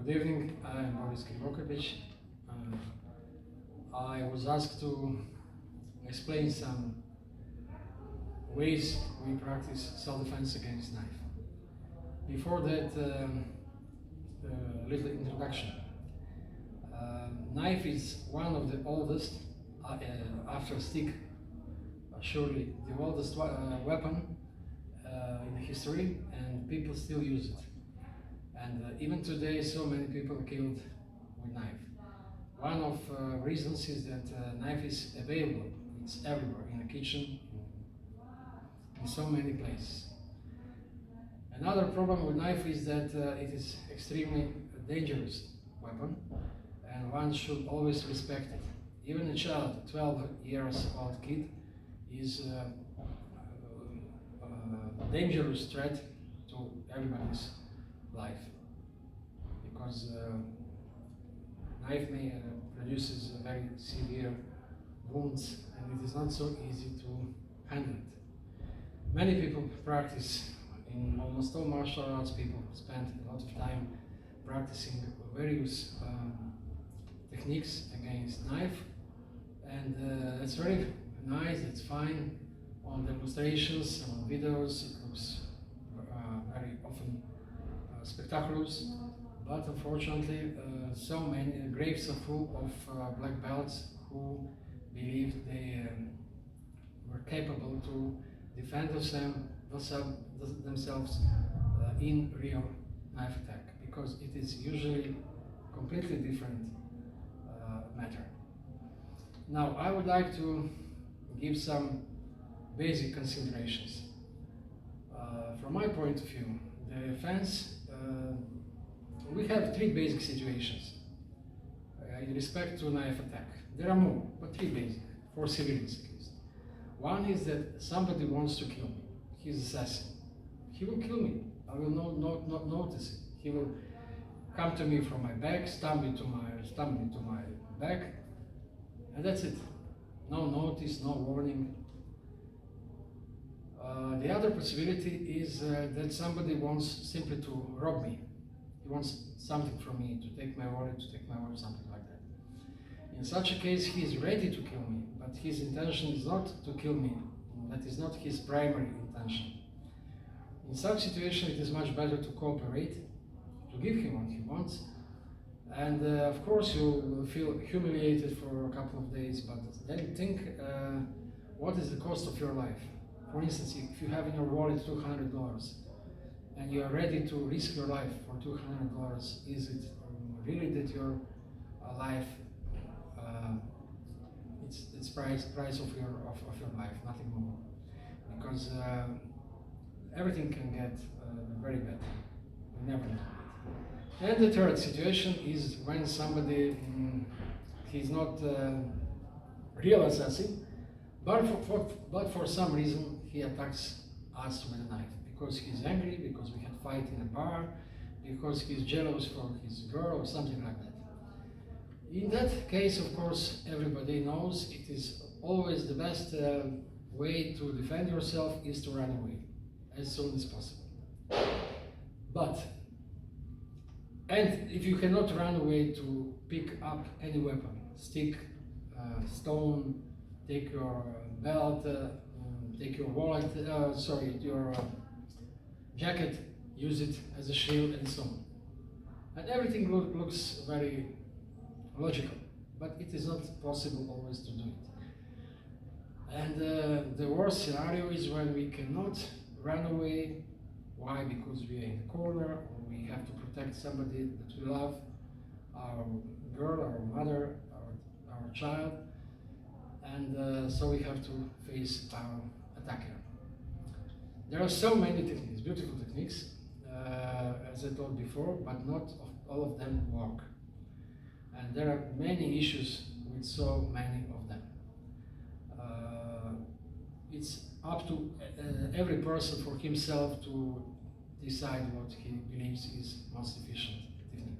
Good evening, I'm Boris Krivokovic. I was asked to explain some ways we practice self-defense against knife. Before that, a little introduction. Knife is one of the oldest, after stick, surely the oldest weapon in history, and people still use it. And even today, so many people are killed with knife. One of reasons is that knife is available. It's everywhere, in the kitchen, in so many places. Another problem with knife is that it is extremely dangerous weapon, and one should always respect it. Even a child, 12 years old kid, is a dangerous threat to everybody's life, because knife may produces very severe wounds, and it is not so easy to handle it. Many people practice, in almost all martial arts, people spend a lot of time practicing various techniques against knife, and it's very nice, it's fine on demonstrations, on videos, it looks very often spectacular, but unfortunately so many graves are full of black belts who believe they were capable to defend themselves in real knife attack, because it is usually completely different matter. Now I would like to give some basic considerations. From my point of view, the defense, we have three basic situations in respect to knife attack. There are more, but three basic, for civilians at least. One is that somebody wants to kill me. He's assassin. He will kill me. I will not notice it. He will come to me from my back, stab me to my back, and that's it. No notice, no warning. The other possibility is that somebody wants simply to rob me. He wants something from me, to take my wallet, something like that. In such a case, he is ready to kill me, but his intention is not to kill me. That is not his primary intention. In such situation, it is much better to cooperate, to give him what he wants, and of course you will feel humiliated for a couple of days, but then think what is the cost of your life. For instance, if you have in your wallet $200 and you are ready to risk your life for $200, is it really that your life, it's price of your life, nothing more? Because everything can get very bad. We never know. And the third situation is when somebody he's not real assassin, but for some reason he attacks us with a knife, because he's angry, because we had a fight in a bar, because he's jealous for his girl or something like that. In that case, of course, everybody knows it is always the best way to defend yourself is to run away as soon as possible. And if you cannot run away, to pick up any weapon, stick, stone, take your belt, take your wallet, your jacket, use it as a shield, and so on. And everything looks very logical, but it is not possible always to do it. And the worst scenario is when we cannot run away. Why? Because we are in the corner, or we have to protect somebody that we love, our girl, our mother, our child, and so we have to face our attacker. There are so many techniques, beautiful techniques, as I told before, but not all of them work. And there are many issues with so many of them. It's up to every person for himself to decide what he believes is most efficient technique.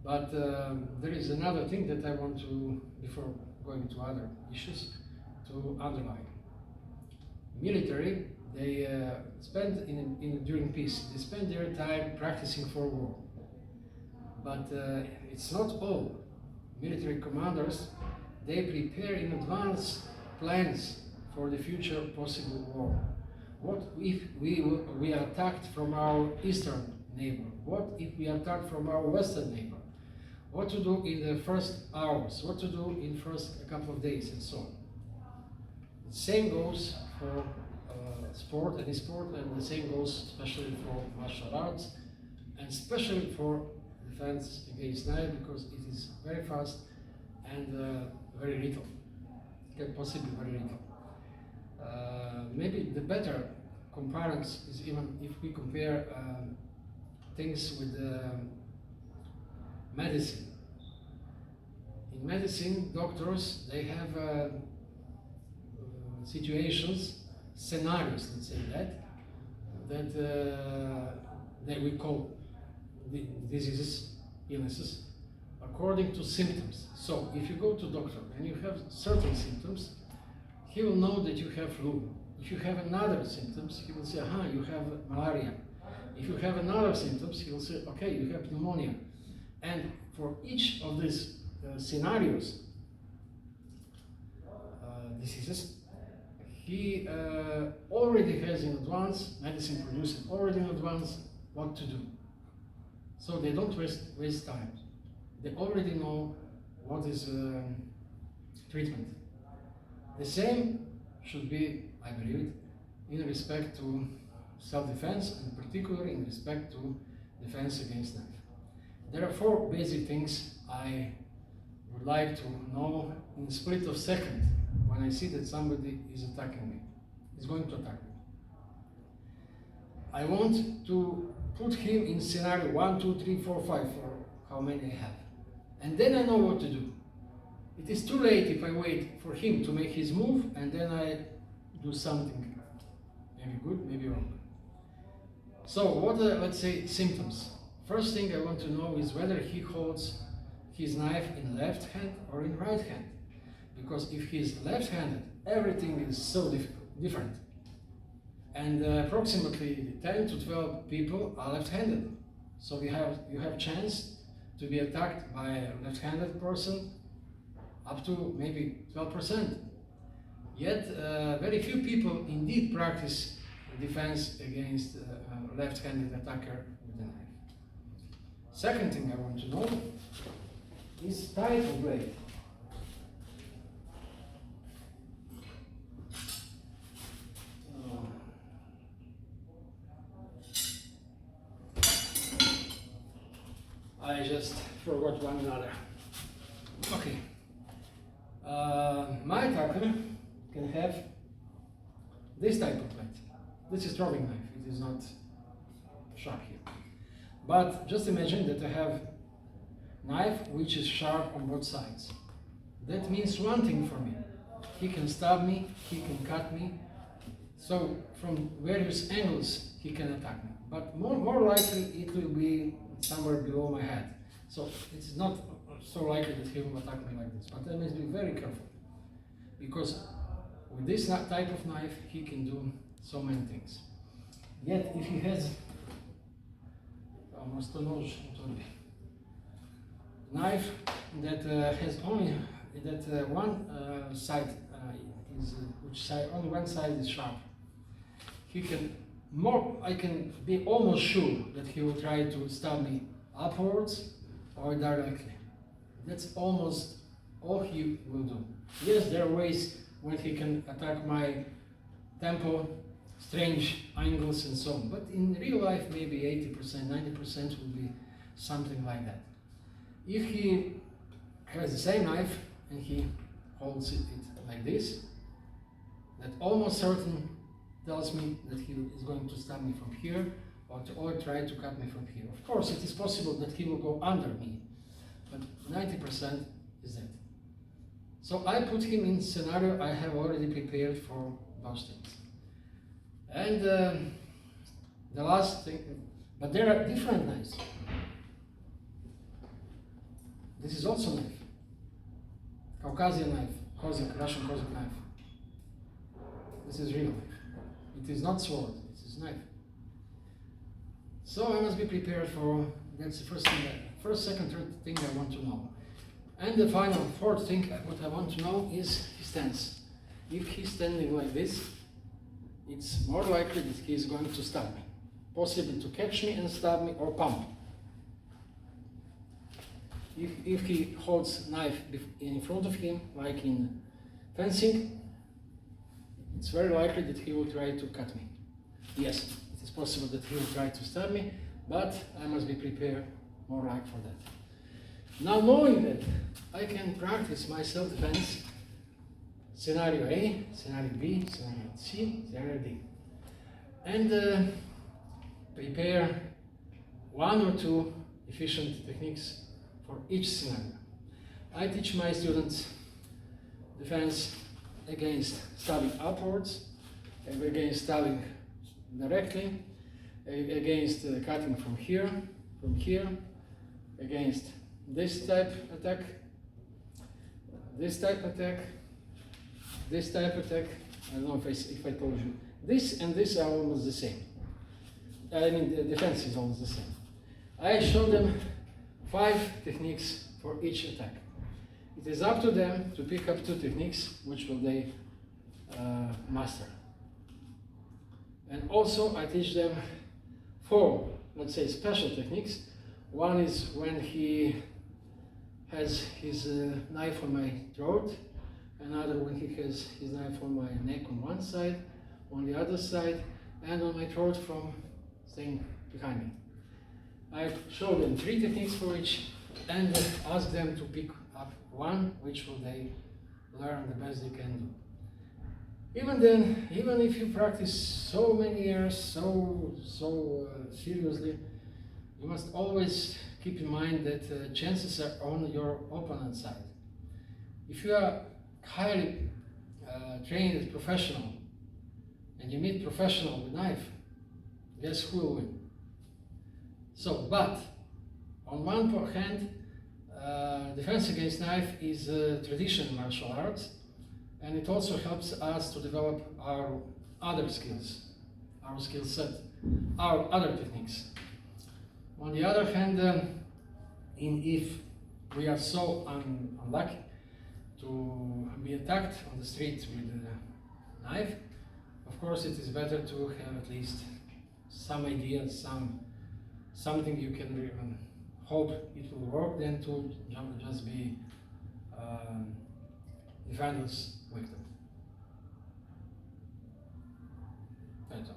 But there is another thing that I want to, before going to other issues, to underline. Military, they spend during peace, they spend their time practicing for war. But it's not all. Military commanders, they prepare in advance plans for the future possible war. What if we are attacked from our eastern neighbor? What if we are attacked from our western neighbor? What to do in the first hours? What to do in first couple of days, and so on. The same goes for sport, and the same goes especially for martial arts, and especially for defense against knife, because it is very fast and very little. Can possibly very little. Maybe the better comparison is even if we compare things with medicine. In medicine, doctors, they have situations, scenarios, let's say that we call diseases, illnesses, according to symptoms. So if you go to doctor and you have certain symptoms, he will know that you have flu. If you have another symptoms, he will say, aha, you have malaria. If you have another symptoms, he will say, okay, you have pneumonia. And for each of these scenarios, diseases, he already has in advance, medicine produces already in advance what to do. So they don't waste time. They already know what is treatment. The same should be, I believe, in respect to self-defense, and particularly in respect to defense against knife. There are 4 basic things I would like to know in a split of second when I see that somebody is attacking me, is going to attack me. I want to put him in scenario 1, 2, 3, 4, 5, for how many I have. And then I know what to do. It is too late if I wait for him to make his move and then I do something, maybe good, maybe wrong. So what are, let's say, symptoms? First thing I want to know is whether he holds his knife in left hand or in right hand. Because if he's left-handed, everything is so different. And approximately 10 to 12 people are left-handed. So you have chance to be attacked by a left-handed person up to maybe 12%. Yet very few people indeed practice defense against a left-handed attacker with a knife. Second thing I want to know is type of blade. I just forgot one another. Okay. My attacker can have this type of blade. This is throwing knife. It is not sharp here. But just imagine that I have knife which is sharp on both sides. That means one thing for me. He can stab me, he can cut me. So from various angles he can attack me. But more likely it will be somewhere below my head. So it's not so likely that he will attack me like this. But I must be very careful. Because with this type of knife he can do so many things. Yet if he has almost a knife that has only that one side only one side is sharp, he can I can be almost sure that he will try to stab me upwards or directly. That's almost all he will do. Yes, there are ways when he can attack my tempo, strange angles and so on, but in real life maybe 80%, 90% will be something like that. If he has the same knife and he holds it like this, that almost certain tells me that he is going to stab me from here or try to cut me from here. Of course, it is possible that he will go under me, but 90% is that. So I put him in scenario I have already prepared for those things. And the last thing, but there are different knives. This is also knife, Caucasian knife, Cossack, Russian Cossack knife. This is real knife. It is not sword, it is knife. So I must be prepared for, that's the first thing, first, second, third thing I want to know. And the final fourth thing, what I want to know is his stance. If he's standing like this, it's more likely that he is going to stab me. Possibly to catch me and stab me or pump. If he holds knife in front of him, like in fencing, it's very likely that he will try to cut me. Yes, it is possible that he will try to stab me, but I must be prepared more like for that. Now knowing that, I can practice my self-defense scenario A, scenario B, scenario C, scenario D. And prepare one or two efficient techniques for each scenario. I teach my students defense against stabbing upwards, against stabbing directly, against cutting from here, against this type attack, this type attack, this type attack. I don't know if I told you. This and this are almost the same. I mean, the defense is almost the same. I show them 5 techniques for each attack. It is up to them to pick up 2 techniques, which will they master. And also I teach them 4, let's say, special techniques. One is when he has his knife on my throat, another when he has his knife on my neck on one side, on the other side, and on my throat from staying behind me. I show them 3 techniques for each and ask them to pick up one, which will they learn the best they can do. Even then, even if you practice so many years, so seriously, you must always keep in mind that chances are on your opponent's side. If you are highly trained as professional and you meet professional with knife, guess who will win? So, but on one hand, defense against knife is a traditional martial arts, and it also helps us to develop our other skills, our skill set, our other techniques. On the other hand, if we are so unlucky to be attacked on the street with a knife, of course it is better to have at least some idea, something you can hope it will work than to just be defender's victim. That's all.